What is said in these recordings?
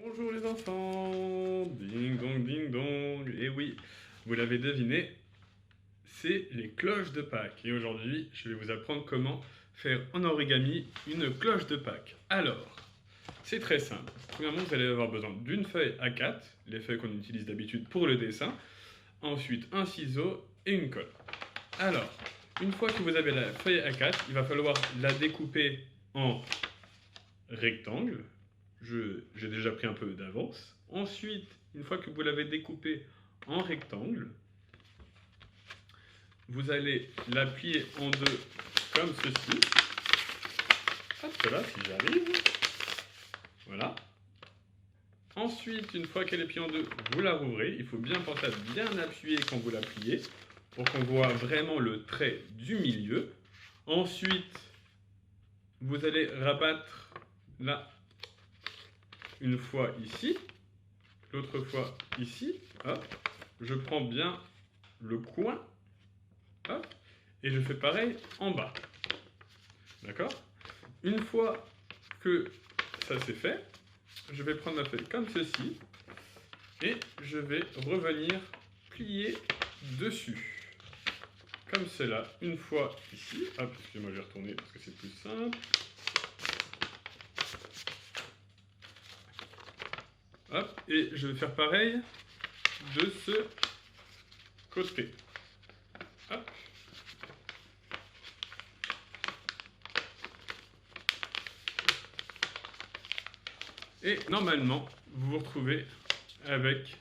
Bonjour les enfants, ding dong, et oui, vous l'avez deviné, c'est les cloches de Pâques. Et aujourd'hui, je vais vous apprendre comment faire en origami une cloche de Pâques. Alors, c'est très simple. Premièrement, vous allez avoir besoin d'une feuille A4, les feuilles qu'on utilise d'habitude pour le dessin. Ensuite, un ciseau et une colle. Alors, une fois que vous avez la feuille A4, il va falloir la découper en rectangle. J'ai déjà pris un peu d'avance. Ensuite, une fois que vous l'avez découpé en rectangle, vous allez la plier en deux comme ceci. Hop là, si j'arrive. Voilà. Ensuite, une fois qu'elle est pliée en deux, vous la rouvrez. Il faut bien penser à bien appuyer quand vous la pliez pour qu'on voit vraiment le trait du milieu. Ensuite, vous allez rabattre là une fois ici, l'autre fois ici. Hop. Je prends bien le coin. Hop, et je fais pareil en bas. D'accord? Une fois que ça c'est fait, je vais prendre ma feuille comme ceci et je vais revenir plier dessus. Comme cela, une fois ici. Hop, excusez-moi, je vais retourner parce que c'est plus simple. Hop, et je vais faire pareil de ce côté. Hop. Et normalement, vous vous retrouvez avec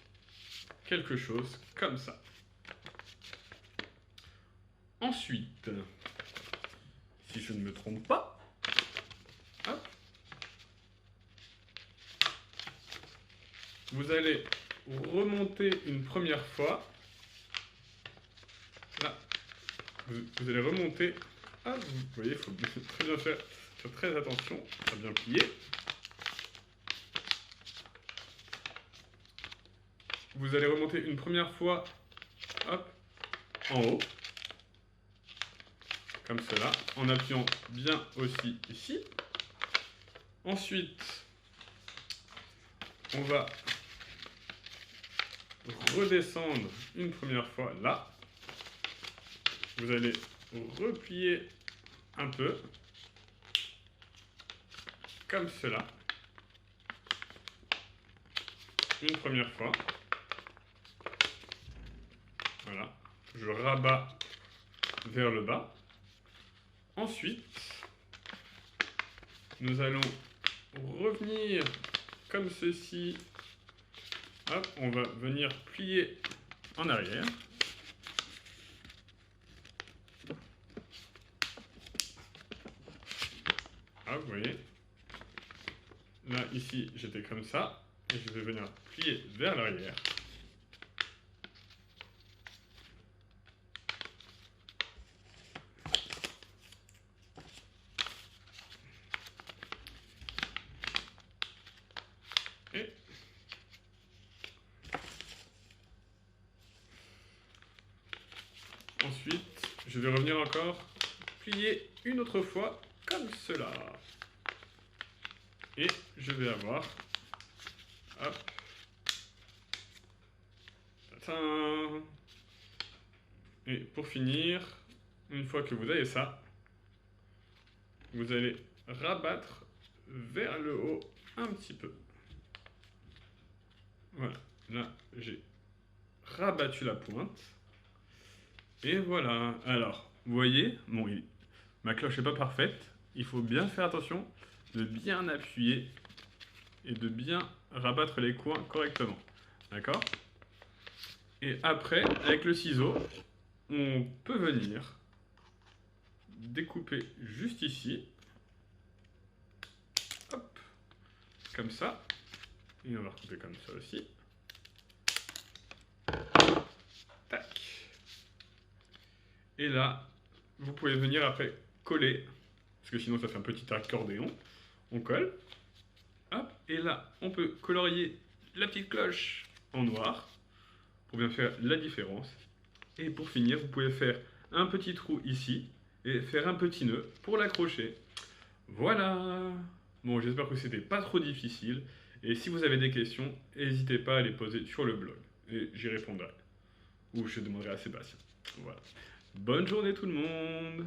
quelque chose comme ça. Ensuite, si je ne me trompe pas, hop, vous allez remonter une première fois. Là, vous allez remonter. Ah, vous voyez, il faut très bien faire très attention à bien plier. Vous allez remonter une première fois, hop, en haut, comme cela, en appuyant bien aussi ici. Ensuite, on va redescendre une première fois là. Vous allez replier un peu, comme cela, une première fois. Voilà, je rabats vers le bas. Ensuite, nous allons revenir comme ceci. Hop, on va venir plier en arrière. Hop, vous voyez. Là, ici, j'étais comme ça. Et je vais venir plier vers l'arrière. Et ensuite, je vais revenir encore plier une autre fois comme cela. Et je vais avoir, hop, tadam. Et pour finir, une fois que vous avez ça, vous allez rabattre vers le haut un petit peu. Voilà, là j'ai rabattu la pointe. Et voilà, alors, vous voyez, bon, ma cloche n'est pas parfaite, il faut bien faire attention de bien appuyer et de bien rabattre les coins correctement. D'accord? Et après, avec le ciseau, on peut venir découper juste ici. Hop, comme ça. Et on va recouper comme ça aussi. Tac. Et là, vous pouvez venir après coller, parce que sinon ça fait un petit accordéon. On colle. Hop, et là, on peut colorier la petite cloche en noir pour bien faire la différence. Et pour finir, vous pouvez faire un petit trou ici et faire un petit nœud pour l'accrocher. Voilà. Bon, j'espère que c'était pas trop difficile Et si vous avez des questions, n'hésitez pas à les poser sur le blog. Et j'y répondrai. Ou je demanderai à Sébastien. Voilà. Bonne journée tout le monde!